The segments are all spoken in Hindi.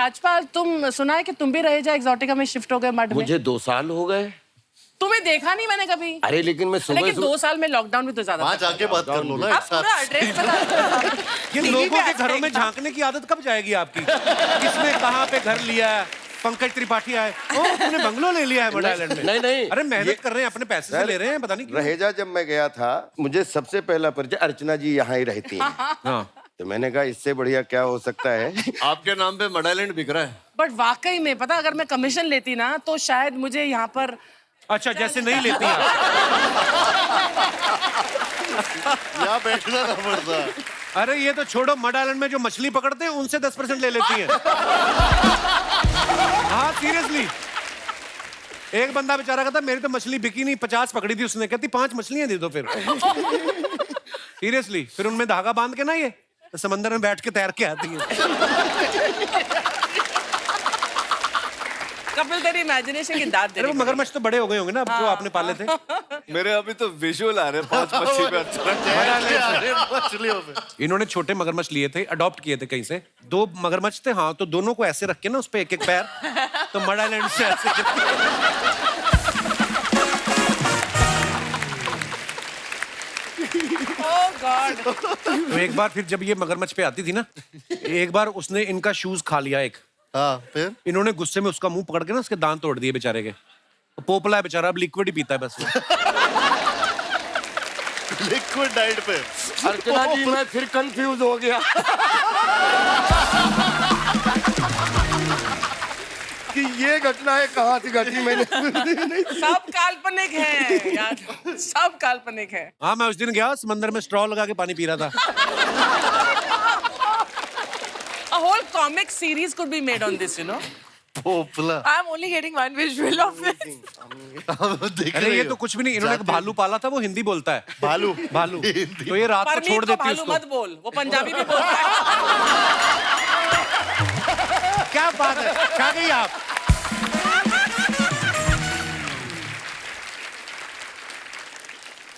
राजपाल, तुम सुना है कि तुम भी रहेजा एक्सोटिका में शिफ्ट हो गए मड में? मुझे 2 साल हो गए। तुम्हें देखा नहीं मैंने कभी। अरे लेकिन मैं सुबह लेकिन 2 साल में लॉकडाउन भी तो ज्यादा वहाँ जाके बात कर लो ना एक आप साथ। पूरा एड्रेस बता। ये लोगों के घरों में झांकने की आदत कब जाएगी आपकी? किसने कहाँ पे घर लिया है? पंकज त्रिपाठी आए, ओह तूने बंगलो ले लिया है मड आइलैंड में। नहीं अरे मेहनत कर रहे हैं, अपने पैसे से ले रहे हैं, पता नहीं क्यों। रहेजा जब मैं गया था, मुझे सबसे पहला परिचय अर्चना जी यहाँ ही रहती हैं। हाँ। तो मैंने कहा इससे बढ़िया क्या हो सकता है। आपके नाम पे मड आइलैंड बिक रहा है। बट वाकई में पता, अगर मैं कमीशन लेती ना तो शायद मुझे यहाँ पर। अच्छा, जैसे नहीं लेती आप। यहाँ बैठना ना पड़ता। अरे ये तो छोड़ो, मड आइलैंड में जो मछली पकड़ते हैं उनसे 10% ले लेती हैं। हाँ सीरियसली, एक बंदा बेचारा कहता मेरी तो मछली बिकी नहीं, 50 पकड़ी थी उसने, कहती 5 मछलियां दे दो फिर। सीरियसली, फिर उनमें धागा बांध के ना ये तो समंदर में बैठ के तैर के आती है। कपिल तेरी इमेजिनेशन की दाद दे अरे रही वो मगरमच्छ तो बड़े हो गए होंगे ना अब जो आपने पाले थे। मेरे अभी तो विजुअल आ रहे हैं 5 मच्छी पे मछलियों पे। इन्होंने छोटे मगरमच्छ लिए थे, अडॉप्ट किए थे कहीं से। 2 मगरमच्छ थे, हाँ, तो दोनों को ऐसे रख के ना उस पे एक एक पैर, तो मड आइलैंड से ऐसे। ओह गॉड। तो एक बार फिर जब ये मगरमच्छ पे आती थी ना, एक बार उसने इनका शूज खा लिया एक। हाँ फिर इन्होंने गुस्से में उसका मुंह पकड़ के ना उसके दांत तोड़ दिए बेचारे के। पोपला है बेचारा, अब लिक्विड ही पीता है बस वो। लिक्विड डाइट पे। अर्चना जी मैं फिर कंफ्यूज हो गया कि ये घटनाएं कहाँ से घटी मैंने। सब काल्पनिक है यार, सब काल्पनिक है। हाँ, मैं उस दिन गया समंदर में स्ट्रॉ लगा के पानी पी रहा था। A whole comic series could be made on this, you know. पोपला। I'm only getting one visual of it. अरे ये तो कुछ भी नहीं, इन्होंने एक भालू पाला था, वो हिंदी बोलता है। भालू। भालू तो ये रात को परमीत छोड़ को देती है भालू उसको। मत बोल, वो पंजाबी में बोलता है। क्या बात है, क्या गई आप?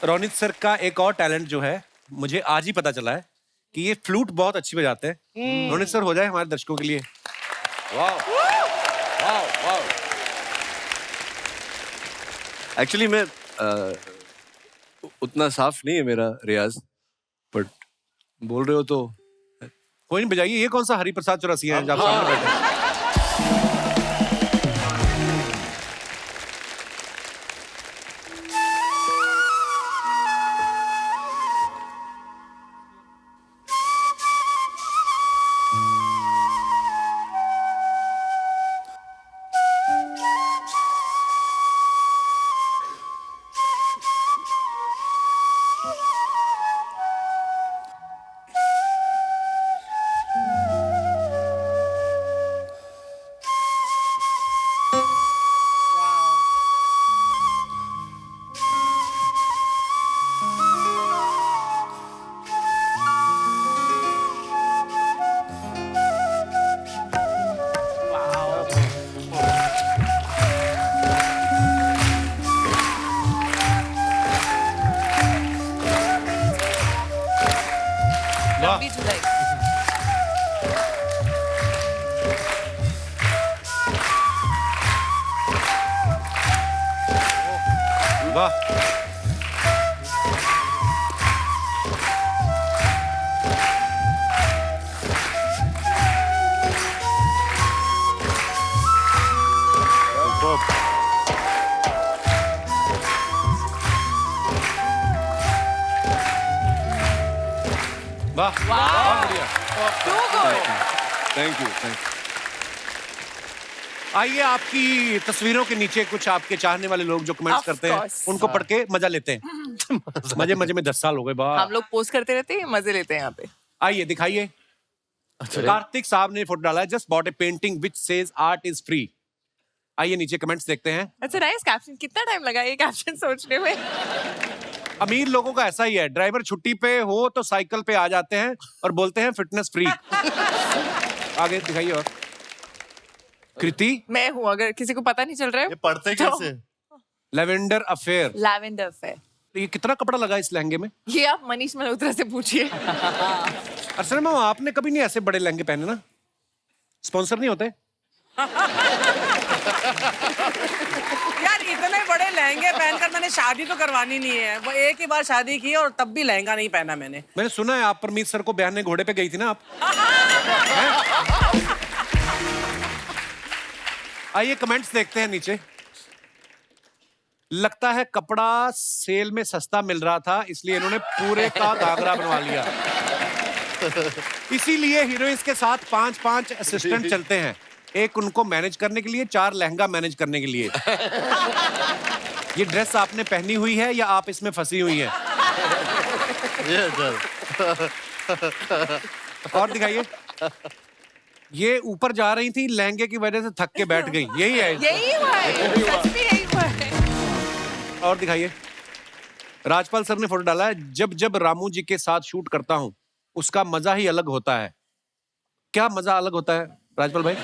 रोनित सर का एक और टैलेंट जो है, मुझे आज ही पता चला है कि ये फ्लूट बहुत अच्छी बजाते हैं। रोनित सर हो जाए हमारे दर्शकों के लिए। एक्चुअली मैं उतना साफ नहीं है मेरा रियाज, बट बोल रहे हो तो कोई नहीं, बजाइए। ये कौन सा हरिप्रसाद चौरसिया है जब सामने बैठे? लंबी जुलाई। वाह, वाह, बहुत बढ़िया। Thank you. आइए, आपकी तस्वीरों के नीचे कुछ आपके चाहने वाले लोग जो कमेंट्स Of करते हैं course. उनको पढ़ के मजा लेते हैं। मजे मजे में 10 साल हो गए बा। हम लोग पोस्ट करते रहते हैं, मजे लेते हैं यहाँ पे। आइए दिखाइए। कार्तिक साहब ने फोटो डाला है, just bought A painting which says art is free. आइए नीचे कमेंट्स देखते हैं। अच्छा नाइस कैप्शन। कितना टाइम लगा ये कैप्शन सोचने में? अमीर लोगों का ऐसा ही है, ड्राइवर छुट्टी पे हो तो साइकिल पे आ जाते हैं और बोलते हैं फिटनेस फ्री। आगे दिखाइए। और कृति, मैं हूँ, अगर किसी को पता नहीं चल रहा है। ये पढ़ते कैसे? Lavender affair. Lavender fair. ये कितना कपड़ा लगा इस लहंगे में? ये आप मनीष मल्होत्रा से पूछिए। असल में आपने कभी नहीं ऐसे बड़े लहंगे पहने ना। स्पॉन्सर नहीं होते? यार इतने बड़े लहंगे पहनकर मैंने शादी तो करवानी नहीं है। वो एक ही बार शादी की और तब भी लहंगा नहीं पहना मैंने। मैंने सुना है आप परमीत सर को ब्याहने घोड़े पे गई थी ना आप? आइए कमेंट्स देखते हैं नीचे। लगता है कपड़ा सेल में सस्ता मिल रहा था इसलिए इन्होंने पूरे का घाघरा बनवा लिया। इसीलिए हीरोइंस के साथ 5-5 असिस्टेंट चलते हैं, एक उनको मैनेज करने के लिए, 4 लहंगा मैनेज करने के लिए। ये ड्रेस आपने पहनी हुई है या आप इसमें फंसी हुई हैं? ये चल। और दिखाइए। ये ऊपर जा रही थी, लहंगे की वजह से थक के बैठ गई, यही है? यही हुआ है, सच में यही हुआ है। और दिखाइए। राजपाल सर ने फोटो डाला है, जब जब रामू जी के साथ शूट करता हूं उसका मजा ही अलग होता है। क्या मजा अलग होता है राजपाल भाई?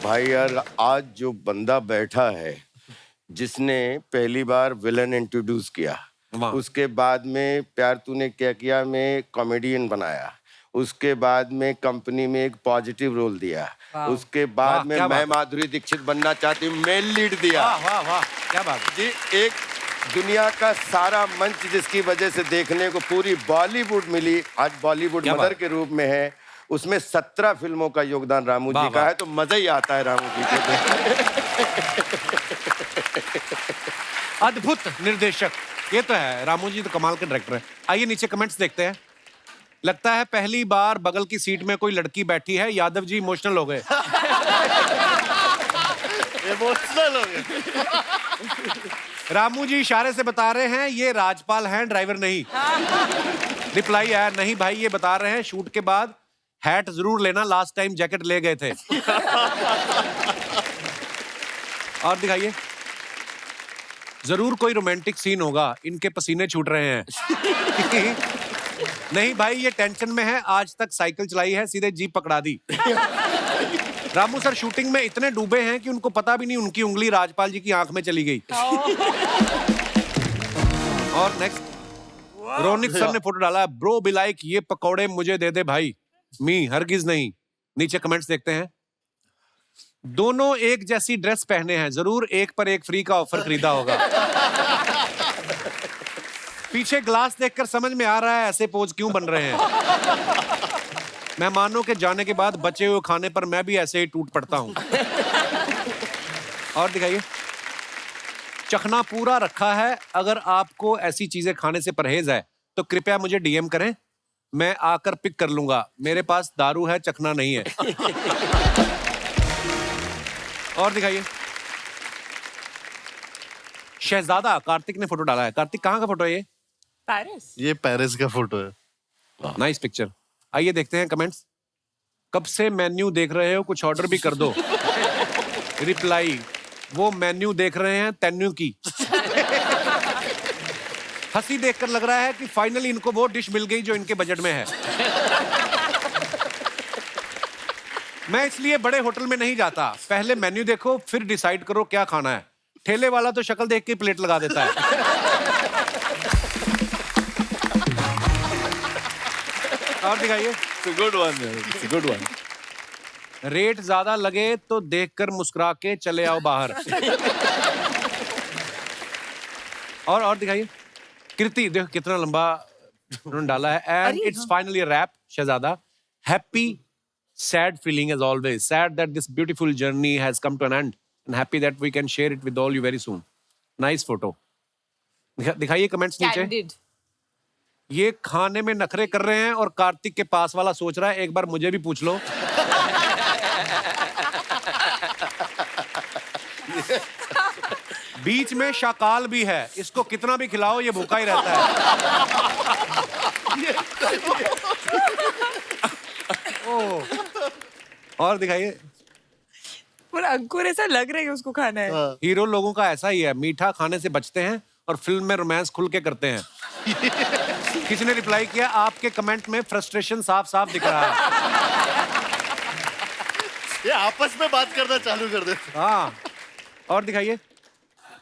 भाई यार, आज जो बंदा बैठा है जिसने पहली बार विलन इंट्रोड्यूस किया, वाह। उसके बाद में प्यार तूने क्या किया में कॉमेडियन बनाया, उसके बाद में कंपनी में एक पॉजिटिव रोल दिया, उसके वाह, बाद में क्या मैं बात है। माधुरी दीक्षित बनना चाहती हूँ मेल लीड दिया। वाह वाह वाह, क्या बात है। जी, एक दुनिया का सारा मंच जिसकी वजह से देखने को पूरी बॉलीवुड मिली, आज बॉलीवुड क्या मदर बात। के रूप में है। उसमें 17 फिल्मों का योगदान रामू वाह, जी का वाह। है, तो मजा ही आता है रामू जी को देख। अद्भुत निर्देशक, ये तो है, रामू जी तो कमाल के डायरेक्टर है। आइए नीचे कमेंट्स देखते हैं। लगता है पहली बार बगल की सीट में कोई लड़की बैठी है, यादव जी इमोशनल हो गए। इमोशनल हो गए। रामू जी इशारे से बता रहे हैं ये राजपाल हैं, ड्राइवर नहीं। रिप्लाई आया, नहीं भाई ये बता रहे हैं शूट के बाद हैट जरूर लेना, लास्ट टाइम जैकेट ले गए थे। और दिखाइए। जरूर कोई रोमांटिक सीन होगा, इनके पसीने छूट रहे हैं। नहीं भाई ये टेंशन में है, आज तक साइकिल चलाई है, सीधे जीप पकड़ा दी। रामू सर शूटिंग में इतने डूबे हैं कि उनको पता भी नहीं उनकी उंगली राजपाल जी की आंख में चली गई। और नेक्स्ट रोनित सर ने फोटो डाला है, ब्रो बी लाइक ये पकौड़े मुझे दे दे भाई, मी हरगिज नहीं। नीचे कमेंट्स देखते हैं। दोनों एक जैसी ड्रेस पहने हैं, जरूर एक पर एक फ्री का ऑफर खरीदा होगा। पीछे ग्लास देखकर समझ में आ रहा है ऐसे पोज क्यों बन रहे हैं। मेहमानों के जाने के बाद बचे हुए खाने पर मैं भी ऐसे ही टूट पड़ता हूं। और दिखाइए। चखना पूरा रखा है, अगर आपको ऐसी चीजें खाने से परहेज है तो कृपया मुझे डीएम करें, मैं आकर पिक कर लूंगा, मेरे पास दारू है, चखना नहीं है। और दिखाइए। शहजादा कार्तिक ने फोटो डाला है। कार्तिक कहाँ का फोटो है ये? पेरिस। ये पेरिस का फोटो है। Nice picture. आइए देखते हैं कमेंट्स। कब से मेन्यू देख रहे हो, कुछ ऑर्डर भी कर दो। रिप्लाई, वो मेन्यू देख रहे हैं तेन्यू की। हंसी देखकर लग रहा है कि फाइनली इनको वो डिश मिल गई जो इनके बजट में है। मैं इसलिए बड़े होटल में नहीं जाता, पहले मेन्यू देखो फिर डिसाइड करो क्या खाना है। ठेले वाला तो शक्ल देख के प्लेट लगा देता है। और दिखाइए। Good one, good one. Rate ज्यादा लगे तो देखकर मुस्कुरा के चले आओ बाहर। और दिखाइए। कृति देखो कितना लंबा उन्होंने डाला है। And it's finally wrap. Shehzada, happy sad feeling as always, sad that this beautiful journey has come to an end and happy that we can share it with all you very soon. Nice photo. दिखाइए कमेंट्स नीचे। कैंडिड। ये खाने में नखरे कर रहे हैं और कार्तिक के पास वाला सोच रहा है एक बार मुझे भी पूछ लो। बीच में शाकाल भी है, इसको कितना भी खिलाओ ये भूखा ही रहता है। और दिखाइए। पूरा अंकुर ऐसा लग रहा है कि उसको खाना है। हीरो लोगों का ऐसा ही है, मीठा खाने से बचते हैं और फिल्म में रोमांस खुल के करते हैं। किसी ने रिप्लाई किया, आपके कमेंट में फ्रस्ट्रेशन साफ साफ दिख रहा है। ये आपस में बात करना चालू कर दे। हाँ। और दिखाइए।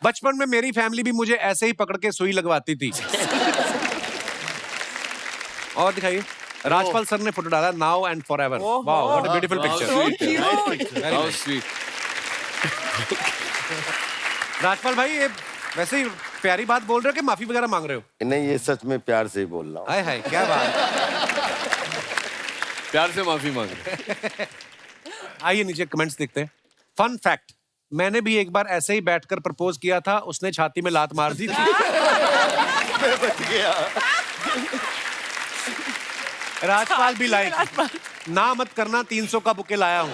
बचपन में मेरी फैमिली भी मुझे ऐसे ही पकड़ के सुई लगवाती थी। और दिखाइए। राजपाल सर ने फोटो डाला now and for ever. Wow, what a beautiful picture. How sweet. Rajpal भाई, ये वैसे ही प्यारी बात बोल रहे हो कि माफी वगैरह मांग रहे हो? नहीं, ये सच में प्यार से ही बोल रहा हूँ. हाय हाय, क्या बात. प्यार से माफी मांग रहे. आइए नीचे कमेंट्स देखते हैं. फन फैक्ट, मैंने भी एक बार ऐसे ही बैठकर प्रपोज किया था, उसने छाती में लात मार दी थी. मैं बच गया. राजपाल भी लाइक, ना मत करना, 300 का बुके लाया हूँ.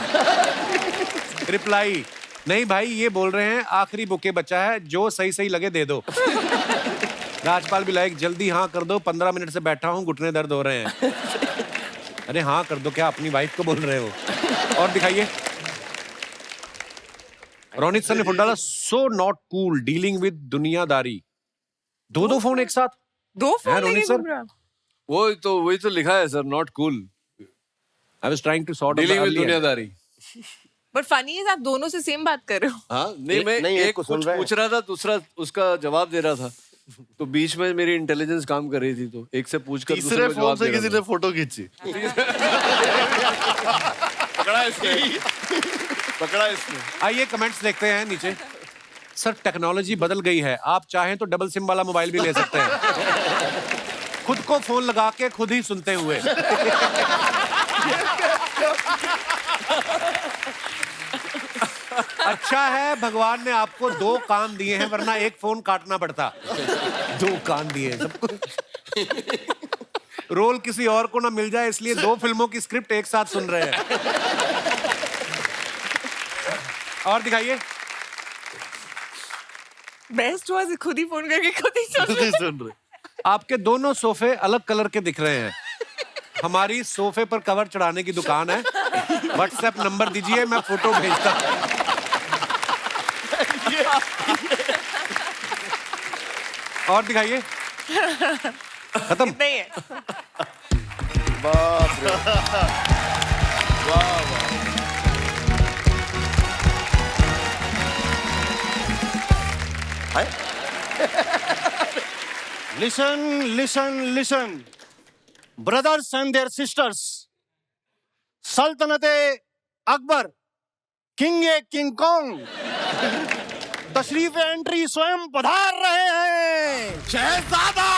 रिप्लाई, नहीं भाई ये बोल रहे हैं आखिरी बुके बचा है, जो सही सही लगे दे दो. राजपाल भी लाइक, जल्दी हाँ कर दो, 15 मिनट से बैठा हूँ, घुटने दर्द हो रहे हैं. अरे हाँ कर दो, क्या अपनी वाइफ को बोल रहे हो? और दिखाइए. रोनित सर ने फोन डाला, so not cool dealing with दुनियादारी. दो फोन एक साथ. दो फोन रोनित लेके सर? घूम रहा. वही तो लिखा है sir, not cool. I was trying to sort dealing with दुनियादारी. बट फनी है, आप दोनों से सेम बात कर रहे हो. हाँ नहीं, मैं नहीं, एक एक को सुन कुछ रहा है. पूछ रहा था, दूसरा उसका जवाब दे रहा था. तो बीच में मेरी इंटेलिजेंस काम कर रही थी, तो एक से पूछकर दूसरे तीसरे को फोन जवाब से दे किसी रहा ने फोटो खींची. पकड़ा इसने. पकड़ा इसने. आइए कमेंट्स देखते हैं नीचे. सर टेक्नोलॉजी बदल गई है, आप चाहें तो डबल सिम वाला मोबाइल भी ले सकते हैं. खुद को फोन लगा के खुद ही सुनते हुए. अच्छा है भगवान ने आपको 2 कान दिए हैं, वरना एक फोन काटना पड़ता. 2 कान दिए सबको. रोल किसी और को ना मिल जाए, इसलिए 2 फिल्मों की स्क्रिप्ट एक साथ सुन रहे हैं. और दिखाइए. बेस्ट हुआ खुद ही फोन करके खुद ही सुन रहे. सुन रहे. आपके दोनों सोफे अलग कलर के दिख रहे हैं. हमारी सोफे पर कवर चढ़ाने की दुकान है. व्हाट्सएप नंबर दीजिए, मैं फोटो भेजता हूं. और दिखाइए. खत्म. नहीं है. बाप रे. Listen, listen, listen. Brothers and their sisters. सल्तनते Akbar, king a king Kong, तशरीफ एंट्री स्वयं पधार रहे हैं. शहजादा.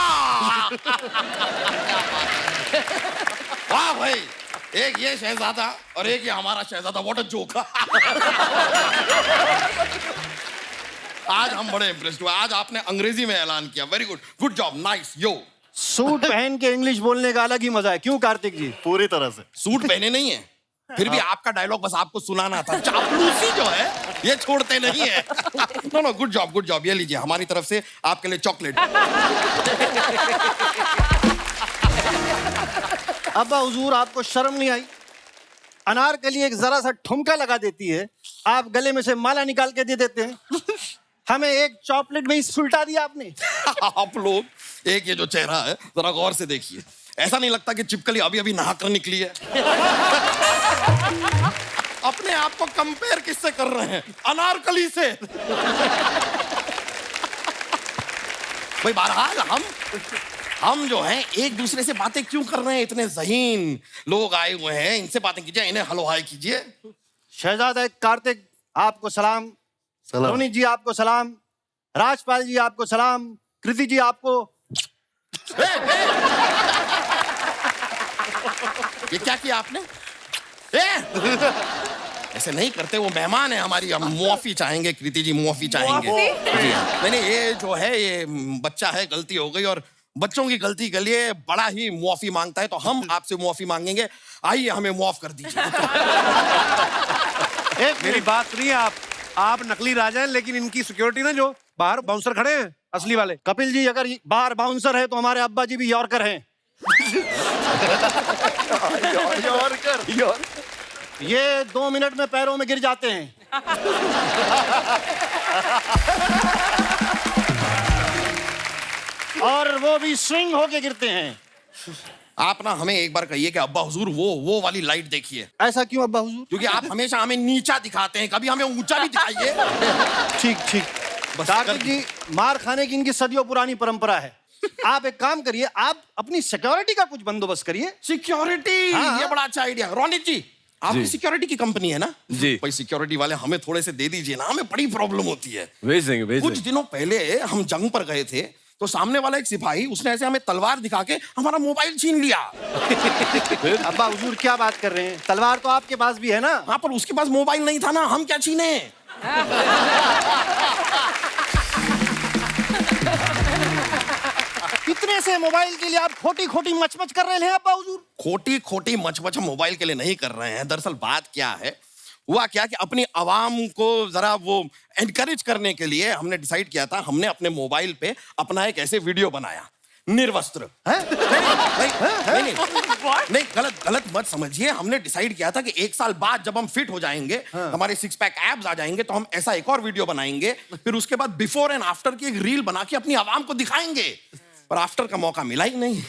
वाह भाई, एक ये शहजादा और एक ये हमारा शहजादा. What a joke. आज हम बड़े इम्प्रेस्ड हुए. आज आपने अंग्रेजी में ऐलान किया. Very good, good job, nice. यो सूट पहन के इंग्लिश बोलने का अलग ही मजा है, क्यों कार्तिक जी? पूरी तरह से. सूट पहने नहीं है, फिर भी आपका डायलॉग बस आपको सुनाना था. चापलूसी जो है ये छोड़ते नहीं है. No no, good job, good job. ये लीजिए हमारी तरफ से आपके लिए चॉकलेट. अब्बा हुजूर, आपको शर्म नहीं आई? अनारकली एक जरा सा ठुमका लगा देती है, आप गले में से माला निकाल के दे देते हैं. हमें एक चॉकलेट में ही सुलटा दिया आपने. आप लोग एक ये जो चेहरा है जरा गौर से देखिए. ऐसा नहीं लगता कि चिपकली अभी अभी नहाकर निकली है? अपने आप को कंपेयर किससे कर रहे हैं? अनारकली से. भाई बहरहाल हम जो हैं एक दूसरे से बातें क्यों कर रहे हैं? इतने ज़हीन लोग आए हुए हैं, इनसे बातें कीजिए, इन्हें हलो हाय कीजिए. शहजादा कार्तिक आपको सलाम. सलाम. रोनित जी आपको सलाम. राजपाल जी आपको सलाम. कृति जी आपको. ये क्या किया आपने? ऐसे नहीं करते, वो मेहमान है हमारी. हम मुआफी चाहेंगे कृति जी, मुआफी चाहेंगे. जी हाँ. नहीं, ये जो है ये बच्चा है, गलती हो गई और बच्चों की गलती के लिए बड़ा ही मुआफी मांगता है, तो हम आपसे मुआफी मांगेंगे. आइए हमें मुआफ कर दीजिए. मेरी बात सुनिए. आप नकली राजा हैं, लेकिन इनकी सिक्योरिटी ना, जो बाहर बाउंसर खड़े हैं असली वाले. कपिल जी, अगर बाहर बाउंसर है तो हमारे अब्बा जी भी यॉर्कर हैं. ये 2 मिनट में पैरों में गिर जाते हैं. और वो भी स्विंग होके गिरते हैं. आप ना हमें एक बार कहिए कि अब्बा हुजूर वो वाली लाइट देखिए. ऐसा क्यों अब्बा हुजूर? क्योंकि आप हमेशा हमें नीचा दिखाते हैं, कभी हमें ऊंचा भी दिखाइए. ठीक ठीक. बस कार्तिक जी, मार खाने की इनकी सदियों पुरानी परंपरा है. आप एक काम करिए, आप अपनी सिक्योरिटी का कुछ बंदोबस्त करिए। सिक्योरिटी, हाँ, ये बड़ा अच्छा आइडिया। रोनित जी, आपकी सिक्योरिटी की कंपनी है ना? जी। भाई सिक्योरिटी वाले हमें थोड़े से दे दीजिए ना, हमें बड़ी प्रॉब्लम होती है। भेज देंगे, भेज कुछ देंगे। दिनों पहले हम जंग पर गए थे, तो सामने वाला एक सिपाही, उसने ऐसे हमें तलवार दिखा के हमारा मोबाइल छीन लिया। अब्बा हुजूर क्या बात कर रहे हैं? तलवार तो आपके पास भी है ना? हाँ, पर उसके पास मोबाइल नहीं था ना, हम क्या छीने? इतने से मोबाइल के लिए आप खोटी खोटी मचमच कर रहे हैं अब्बा हुजूर? खोटी खोटी मच हम मोबाइल के लिए नहीं कर रहे हैं। दरअसल बात क्या है, हुआ क्या कि अपनी आवाम को जरा वो एनकरेज करने के लिए हमने डिसाइड किया था, हमने अपने मोबाइल पे अपना एक ऐसे वीडियो बनाया, निर्वस्त्र। नहीं, गलत मत समझिए। हमने डिसाइड किया था कि 1 साल बाद जब हम फिट हो जाएंगे, हमारे 6 पैक एब्स आ जाएंगे, तो हम ऐसा एक और वीडियो बनाएंगे, फिर उसके बाद बिफोर एंड आफ्टर की एक रील बना के अपनी आवाम को दिखाएंगे। पर आफ्टर का मौका मिला ही नहीं।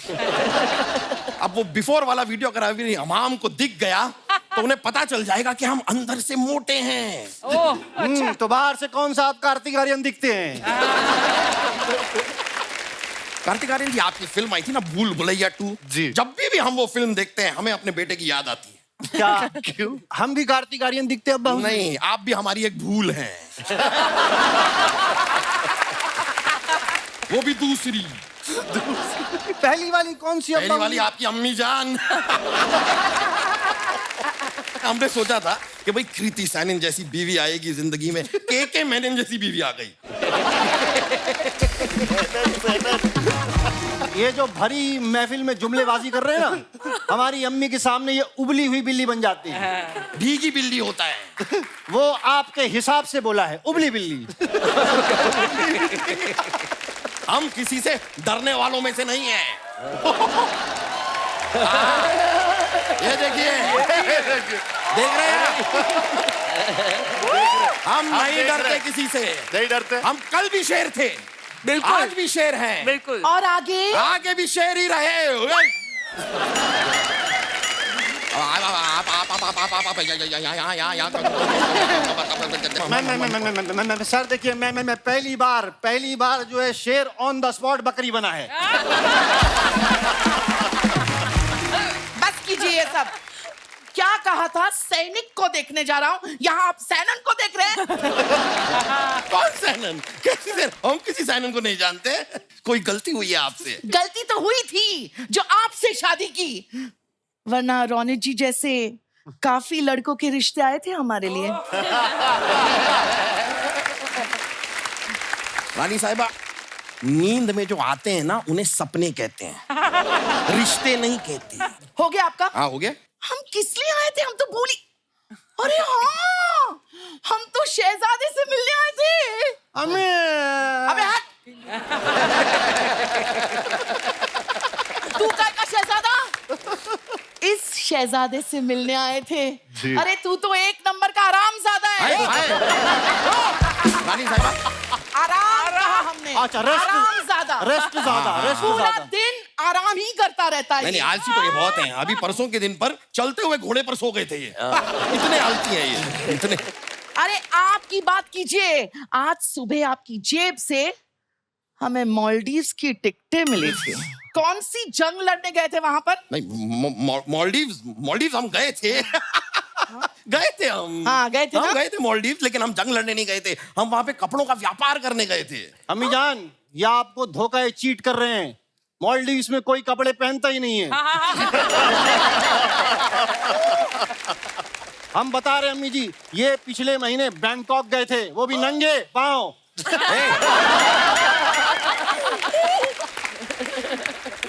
अब वो बिफोर वाला वीडियो अगर अभी आवाम को दिख गया तो उन्हें पता चल जाएगा कि हम अंदर से मोटे हैं। तो बाहर से कौन सा आप कार्तिक आर्यन दिखते हैं? कार्तिक आर्यन जी, आपकी फिल्म आई थी ना भूल भुलैया 2 जी। जब भी हम वो फिल्म देखते हैं हमें अपने बेटे की याद आती है। क्या क्यों? हम भी कार्तिक आर्यन दिखते हैं अब्बा हुजूर? नहीं, आप भी हमारी एक भूल हैं। वो भी दूसरी। पहली वाली कौन सी पहली अब्बा वाली हुजूर? आपकी अम्मी जान। हमने सोचा था कि भाई कृति सैनन जैसी बीवी आएगी जिंदगी में, के मेनन जैसी बीवी आ गई। ये जो भरी महफिल में जुमलेबाजी कर रहे हैं ना, हमारी अम्मी के सामने ये उबली हुई बिल्ली बन जाती है। भीगी बिल्ली होता है। वो आपके हिसाब से बोला है, उबली बिल्ली। हम किसी से डरने वालों में से नहीं हैं। ये देखिए, देख रहे हैं? हम नहीं डरते किसी से। नहीं डरते। हम कल भी शेर थे, बिल्कुल। आज भी शेर हैं, बिल्कुल। और आगे आगे भी शेर ही रहे। सर देखिए, मैं पहली बार जो है शेर ऑन द स्पॉट बकरी बना है। बस कीजिए ये सब। क्या कहा था? सैनिक को देखने जा रहा हूँ, यहाँ आप सैनन को देख रहे हैं। कौन सैनन? कैसी सैनन? हम किसी सैनन को नहीं जानते। कोई गलती हुई है आपसे। गलती तो हुई थी जो आपसे शादी की, वरना रोनित जी जैसे काफी लड़कों के रिश्ते आए थे हमारे लिए। रानी साहिबा, नींद में जो आते हैं ना उन्हें सपने कहते हैं, रिश्ते नहीं कहते। हो गया आपका? हाँ, हो गया। हम किस लिए आए थे? हम तो भूली। अरे हाँ, हम तो शहजादे से मिलने आए थे। अबे हट। तू क्या का शहजादा? इस शहजादे से मिलने आए थे। अरे तू तो एक नंबर का आरामजादा है। रानी साहिबा, आराम कहा हमने। अच्छा, आरामजादा। रेस्ट पूरा दिन आराम ही करता रहता है। नहीं, आलसी तो ये बहुत हैं। अभी परसों के दिन पर चलते हुए घोड़े पर सो गए थे ये। इतने आलसी हैं ये, इतने। अरे आपकी बात कीजिए, आज सुबह आपकी जेब से हमें मालदीव्स की टिकटें मिली थी। कौन सी जंग लड़ने गए थे वहां पर? नहीं, मालदीव्स हम गए थे। गए थे हम। हाँ, गए थे हम ना? गए थे मालदीव्स, लेकिन हम जंग लड़ने नहीं गए थे। हम वहां पे कपड़ों का व्यापार करने गए थे। अम्मी जान, या आपको धोखा चीट कर रहे हैं। मालदीव्स में कोई कपड़े पहनता ही नहीं है। हम बता रहे अम्मी जी, ये पिछले महीने बैंकॉक गए थे, वो भी नंगे पाँव।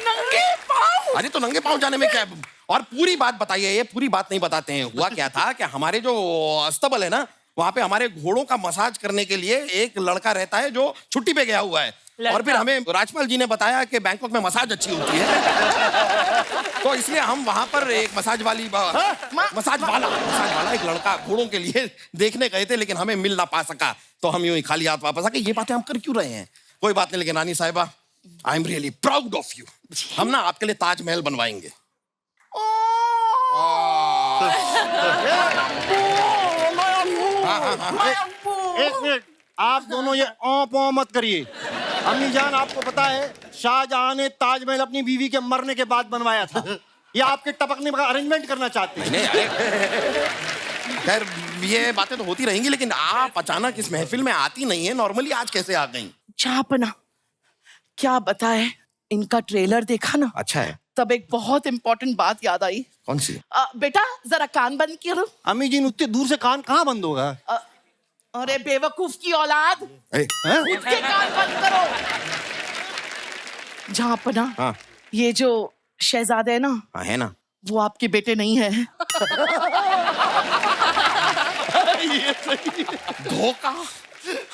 नंगे पाँव? अरे तो नंगे पाँव जाने में क्या है? और पूरी बात बताइए। ये पूरी बात नहीं बताते हैं। हुआ क्या था कि हमारे जो अस्तबल है ना, वहां पे हमारे घोड़ों का मसाज करने के लिए एक लड़का रहता है जो छुट्टी पे गया हुआ है। और फिर हमें राजपाल जी ने बताया कि बैंकॉक में मसाज अच्छी होती है। तो इसलिए हम वहां पर एक मसाज वाला एक लड़का घोड़ों के लिए देखने गए थे, लेकिन हमें मिल ना पा सका। तो हम यूं ही खाली हाथ वापस आके, ये बातें हम कर क्यों रहे हैं? कोई बात नहीं। लेकिन रानी साहिबा, I am really proud of you. हम ना आपके लिए ताजमहल बनवाएंगे। एक मिनट, आप दोनों ये औ पौ मत करिए। अम्मी जान, आपको पता है शाहजहां ने ताजमहल अपनी बीवी के मरने के बाद बनवाया था, या आपके टपकने का अरेंजमेंट करना चाहते हैं? नहीं अरे खैर ये बातें तो होती रहेंगी, लेकिन आप अचानक इस महफिल में आती नहीं है, नॉर्मली आज कैसे आ गई? चापना, क्या बताए, इनका ट्रेलर देखा ना, अच्छा है। तब एक बहुत इंपॉर्टेंट बात याद आई। कौन सी? बेटा जरा कान बंद करो। अम्मी जी, उतने दूर से कान कहाँ बंद होगा? अरे बेवकूफ की औलाद, ए, खुद के कान बंद करो। झापना, हाँ ये जो शहजादे है ना, हाँ है ना, वो आपके बेटे नहीं है। धोखा?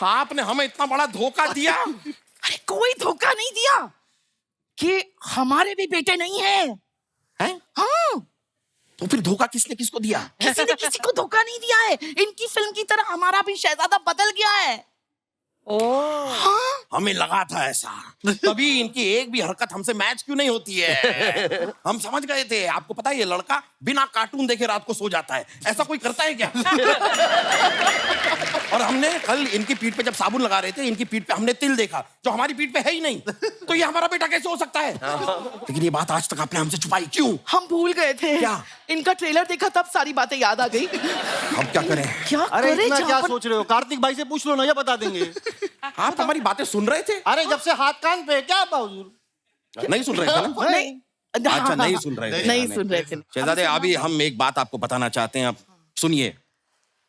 आपने हमें इतना बड़ा धोखा दिया? अरे कोई धोखा नहीं दिया, कि हमारे भी बेटे नहीं है। हैं? हाँ, तो फिर धोखा किसने किसको दिया? किसी ने किसी को धोखा नहीं दिया है। इनकी फिल्म की तरह हमारा भी शहजादा बदल गया है। हाँ? हमें लगा था ऐसा, तभी इनकी एक भी हरकत हमसे मैच क्यों नहीं होती है? हम समझ गए थे। आपको पता है ये लड़का बिना कार्टून देखे रात को सो जाता है, ऐसा कोई करता है क्या? और हमने कल इनकी पीठ पे जब साबुन लगा रहे थे, इनकी पीठ पे हमने तिल देखा जो हमारी पीठ पे है ही नहीं। तो ये हमारा बेटा कैसे हो सकता है? लेकिन ये बात आज तक आपने हमसे छुपाई क्यों? हम भूल गए थे। क्या? इनका ट्रेलर देखा तब सारी बातें याद आ गई। अब क्या करें? क्या अरे करे? इतना क्या जहाँ पर- सोच रहे हो? कार्तिक भाई से पूछ लो ना, ये बता देंगे। आप हमारी बातें सुन रहे थे? अरे जब से हाथ कान पे, क्या हुजूर? नहीं सुन रहे थे ना? नहीं, अच्छा नहीं सुन रहे थे। नहीं सुन रहे थे। शहजादे अभी हम एक बात आपको बताना चाहते हैं, आप सुनिए।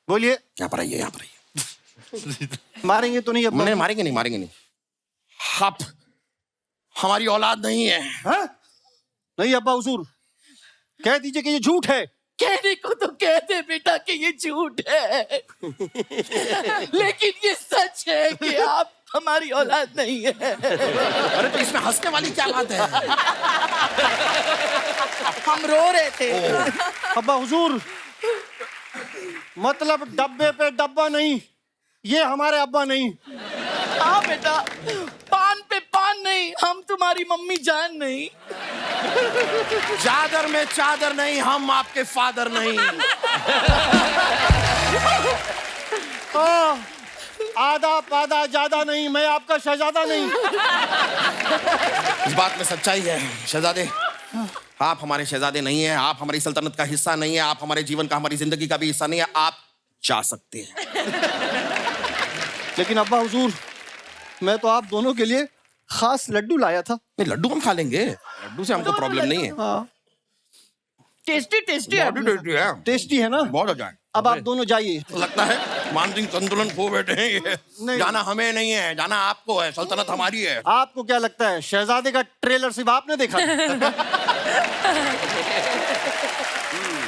बोलिए। यहाँ पर आइए, यहाँ पर आइए। मारेंगे तो नहीं? अब नहीं मारेंगे नहीं, मारेंगे नहीं। आप हमारी औलाद नहीं है। हाँ? नहीं अब्बा हुजूर, कह दीजिए कि ये झूठ है। कहने को तो कहते बेटा कि ये झूठ है, लेकिन ये सच है कि आप हमारी औलाद नहीं है। अरे तो इसमें हंसने वाली क्या बात है? हम रो रहे थे। अब्बा हुजूर, मतलब डब्बे पे डब्बा नहीं, ये हमारे अब्बा नहीं। हाँ बेटा, पान पे पान नहीं, हम तुम्हारी मम्मी जान नहीं। चादर में चादर नहीं, हम आपके फादर नहीं। आधा पादा ज्यादा नहीं, मैं आपका शहजादा नहीं। इस बात में सच्चाई है शहजादे, आप हमारे शहजादे नहीं हैं, आप हमारी सल्तनत का हिस्सा नहीं है, आप हमारे जीवन का, हमारी जिंदगी का भी हिस्सा नहीं है। आप जा सकते हैं। लेकिन अब्बा हुजूर, मैं तो आप दोनों के लिए खास लड्डू लाया था। नहीं लड्डू हम खा लेंगे, लड्डू से हमको प्रॉब्लम नहीं है। हाँ, टेस्टी टेस्टी है। टेस्टी है, टेस्टी है ना? बहुत अच्छा है। अब आप दोनों जाइए। लगता है मानसिक संतुलन खो बैठे हैं ये। नहीं। जाना हमें नहीं है, जाना आपको है, सल्तनत हमारी है। आपको क्या लगता है शहजादे का ट्रेलर सिर्फ आपने देखा?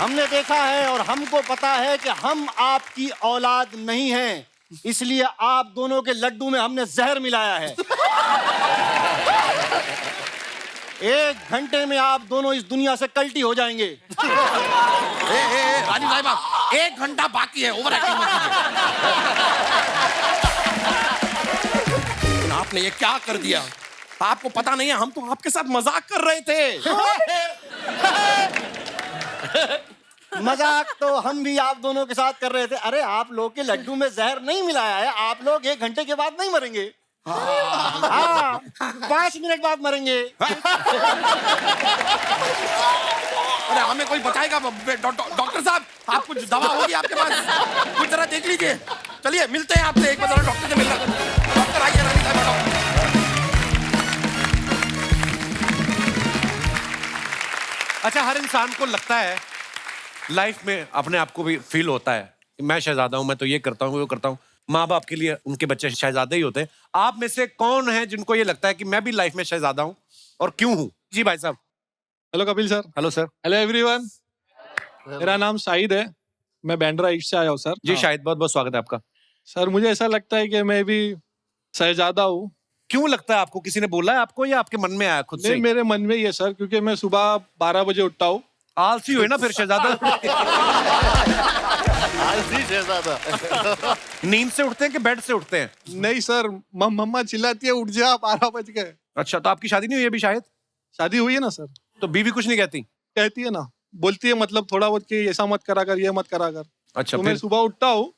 हमने देखा है और हमको पता है कि हम आपकी औलाद नहीं हैं, इसलिए आप दोनों के लड्डू में हमने जहर मिलाया है। 1 घंटे में आप दोनों इस दुनिया से कल्टी हो जाएंगे। रानी साहिबा, 1 घंटा बाकी है, ओवर एक्टिंग मत कीजिए। आपने ये क्या कर दिया? आपको पता नहीं है, हम तो आपके साथ मजाक कर रहे थे। मजाक तो हम भी आप दोनों के साथ कर रहे थे। अरे आप लोग के लड्डू में जहर नहीं मिलाया है, आप लोग 1 घंटे के बाद नहीं मरेंगे। हाँ, 5 मिनट बाद मरेंगे। अरे हमें कोई बताएगा? डॉक्टर साहब, आप कुछ दवा होगी आपके पास? कुछ जरा देख लीजिए। चलिए मिलते हैं आपसे, एक बार जरा डॉक्टर से मिलना। डॉक्टर आइए, रानी साहिबा डॉक्टर। अच्छा, हर इंसान को लगता है लाइफ में, अपने आप को भी फील होता है कि मैं शहजादा हूं, मैं तो ये करता हूँ वो करता हूँ। माँ बाप के लिए उनके बच्चे शहजादे ही होते हैं। आप में से कौन है जिनको ये लगता है कि मैं भी लाइफ में शहजादा हूँ, और क्यों हूँ? जी भाई साहब। Hello Kapil sir. Hello sir. Hello everyone, मेरा नाम शाहिद है, मैं बैंड्रा ईस्ट से आया हूँ सर। जी शाहिद, बहुत बहुत स्वागत है आपका। सर मुझे ऐसा लगता है कि मैं भी शहजादा हूँ। क्यों लगता है आपको? किसी ने बोला है आपको या आपके मन में आया खुद से? नहीं, मेरे मन में ही है सर, क्योंकि मैं सुबह 12 बजे उठता हूँ। आलसी हुए ना फिर शहजादा। आलसी शहजादा। नींद से उठते हैं कि बेड से उठते हैं? नहीं सर, मम्मा चिल्लाती है उठ जा, 12 बज गए। अच्छा, तो आपकी शादी नहीं हुई अभी? शायद शादी हुई है ना सर। तो बीवी कुछ नहीं कहती? कहती है ना, बोलती है मतलब थोड़ा बहुत कि ऐसा मत करा कर, ये मत करा कर। अच्छा, तो मैं फिर? सुबह उठता हूँ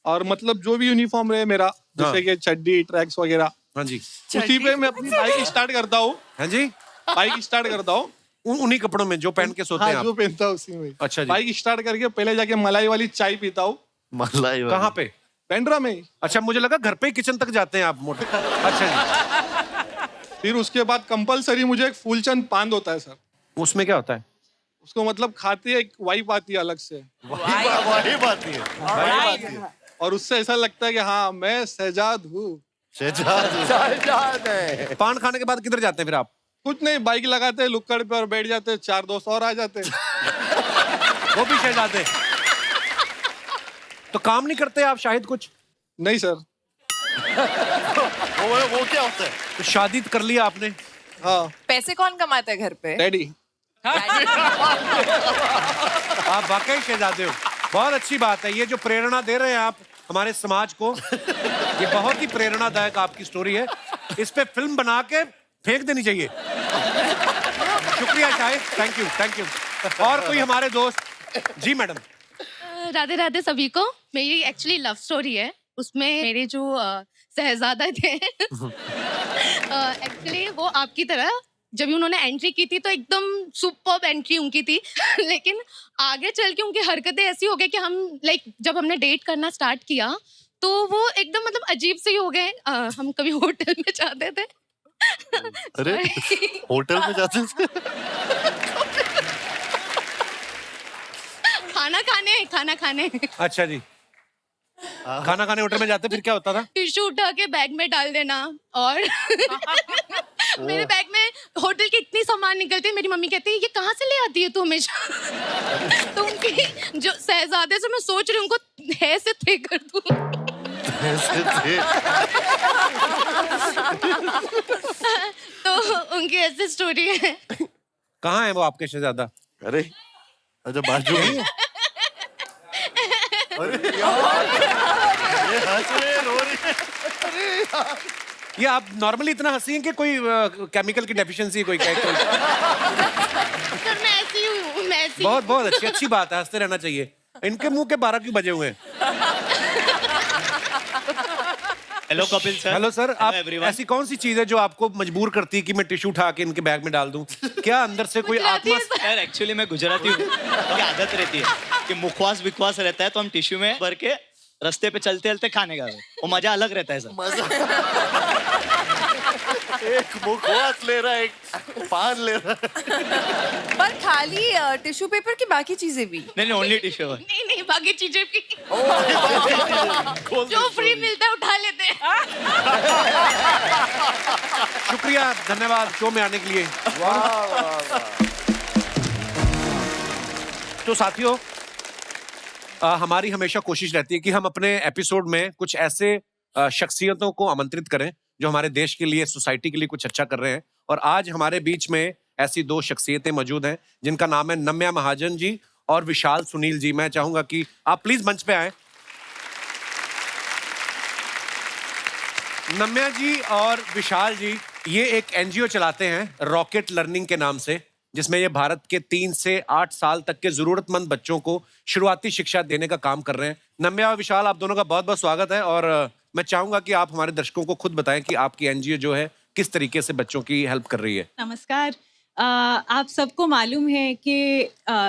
और मतलब जो भी यूनिफॉर्म रहे मेरा, जैसे कि चड्डी ट्रैक्स वगैरह, हाँ जी, उसी पे मैं अपनी बाइक स्टार्ट करता हूँ, हाँ जी, बाइक स्टार्ट करता हूँ। उन्हीं कपड़ों में जो पहन के सोते हाँ, हैं जो आप। पहनता हूँ उसी में। अच्छा जी। बाइक स्टार्ट करके पहले जाके मलाई वाली चाय पीता हूँ, मलाई वाली। कहाँ पे? पेंड्रा में ही। अच्छा, मुझे लगा घर पे ही किचन तक जाते हैं आप मोटे। अच्छा जी, फिर उसके बाद कंपलसरी मुझे एक फूलचंद पान होता है सर, उसमें क्या होता है? उसको मतलब खाते एक वाइफ आती है अलग से, वही बात है। और उससे ऐसा लगता है कि हाँ मैं शहजाद हूँ। शहजाद है। पान खाने के बाद किधर जाते हैं फिर आप? कुछ नहीं, बाइक लगाते हैं लुक्कड़ पे और बैठ जाते हैं, 4 दोस्त और आ जाते हैं। वो भी शहजादे। तो काम नहीं करते आप शाहिद कुछ? नहीं सर। वो क्या होता है? तो शादी कर लिया आपने? हाँ, पैसे कौन कमाता है घर पे? डैडी। आप वाकई शहजादे हो। बहुत अच्छी बात है। ये जो प्रेरणा दे रहे हैं आप हमारे समाज को, ये बहुत ही प्रेरणादायक आपकी स्टोरी है। इस पे फिल्म बना के फेंक देनी चाहिए। शुक्रिया Shahid, thank you, thank you. और कोई हमारे दोस्त? जी मैडम। राधे राधे सभी को। मेरी एक्चुअली लव स्टोरी है, उसमें मेरे जो शहजादा थे एक्चुअली वो आपकी तरह जब उन्होंने एंट्री की थी तो एकदम सुपर्ब एंट्री उनकी थी लेकिन आगे चल के उनकी हरकतें ऐसी हो गई कि हम लाइक जब हमने डेट करना स्टार्ट किया तो वो एकदम मतलब अजीब से ही हो गए। हम कभी होटल में जाते थे अरे होटल में जाते थे? खाना खाने अच्छा जी, खाना खाने होटल में जाते फिर क्या होता था? टिश्यू उठा के बैग में डाल देना और मेरे बैग में होटल की इतनी सामान निकलती है, मेरी मम्मी कहती है ये कहाँ से ले आती है तू हमेशा। तो उनकी जो शहजादे से मैं सोच रही हूँ उनको है से थे कर दूँ। तो उनकी ऐसी स्टोरी है। कहाँ है वो आपके शहजादा? अरे अच्छा, बाजू में। अरे यार, ये हंस रहे, रो रहे। ये आप नॉर्मली इतना हंसी हैं कि कोई केमिकल की डेफिशिएंसी कोई सर मैं ऐसी हूँ, मैं ऐसी। बहुत बहुत अच्छी बात है, हंसते रहना चाहिए। इनके मुंह के 12 क्यों बजे हुए हैं? Hello Kapil sir. Hello sir. आप everyone. ऐसी कौन सी चीज है जो आपको मजबूर करती है कि मैं टिश्यू उठा के इनके बैग में डाल दूं? क्या अंदर से कोई आत्मा? सर एक्चुअली मैं गुजराती हूँ, तो आदत रहती है कि मुखवास विखवास रहता है तो हम टिश्यू में भर के रास्ते पे चलते चलते खाने का वो मजा अलग रहता है सर। एक मुखवास ले रहा है, एक पान ले रहा है। पर खाली टिश्यू पेपर की बाकी चीजें भी? नहीं ओनली टिश्यू। नहीं बाकी चीजें भी जो फ्री मिलता है उठा लेते हैं। शुक्रिया, धन्यवाद शो में आने के लिए। तो साथियों, हमारी हमेशा कोशिश रहती है कि हम अपने एपिसोड में कुछ ऐसे शख्सियतों को आमंत्रित करें जो हमारे देश के लिए, सोसाइटी के लिए कुछ अच्छा कर रहे हैं। और आज हमारे बीच में ऐसी 2 शख्सियतें मौजूद हैं जिनका नाम है नम्या महाजन जी और विशाल सुनील जी। मैं चाहूंगा कि आप प्लीज मंच पे आए। नम्या जी और विशाल जी ये एक एनजीओ चलाते हैं रॉकेट लर्निंग के नाम से, जिसमें ये भारत के 3 से 8 साल तक के जरूरतमंद बच्चों को शुरुआती शिक्षा देने का काम कर रहे हैं। नम्या और विशाल, आप दोनों का बहुत बहुत स्वागत है। और मैं चाहूंगा कि आप हमारे दर्शकों को खुद बताएं कि आपकी एनजीओ जो है किस तरीके से बच्चों की हेल्प कर रही है। नमस्कार। आप सबको मालूम है कि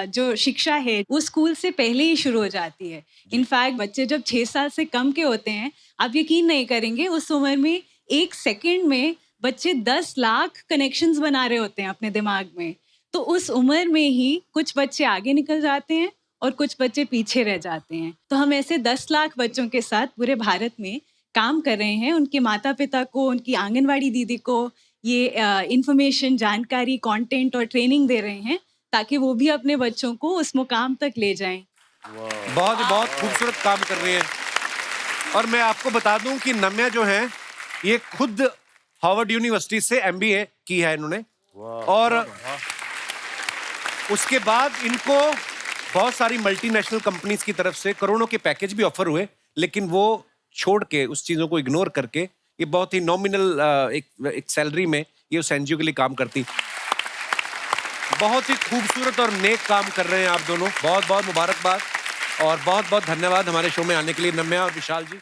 जो शिक्षा है वो स्कूल से पहले ही शुरू हो जाती है। इनफैक्ट बच्चे जब 6 साल से कम के होते हैं, आप यकीन नहीं करेंगे, उस उम्र में 1 सेकंड में बच्चे 10 लाख कनेक्शंस बना रहे होते हैं अपने दिमाग में। तो उस उम्र में ही कुछ बच्चे आगे निकल जाते हैं और कुछ बच्चे पीछे रह जाते हैं। तो हम ऐसे 10 लाख बच्चों के साथ पूरे भारत में काम कर रहे हैं। उनके माता पिता को, उनकी आंगनवाड़ी दीदी को ये इंफॉर्मेशन, जानकारी, कंटेंट और ट्रेनिंग दे रहे हैं ताकि वो भी अपने बच्चों को उस मुकाम तक ले जाएं। बहुत खूबसूरत काम कर रही है। और मैं आपको बता दूं कि नम्या जो है ये खुद हार्वर्ड यूनिवर्सिटी से MBA की है इन्होंने। और उसके बाद इनको बहुत सारी मल्टीनेशनल कंपनीज की तरफ से करोड़ों के पैकेज भी ऑफर हुए, लेकिन वो छोड़ के, उस चीजों को इग्नोर करके ये बहुत ही नॉमिनल एक सैलरी में ये उस एनजीओ के लिए काम करती। बहुत ही खूबसूरत और नेक काम कर रहे हैं आप दोनों। बहुत बहुत मुबारकबाद और बहुत बहुत धन्यवाद हमारे शो में आने के लिए नम्या और विशाल जी।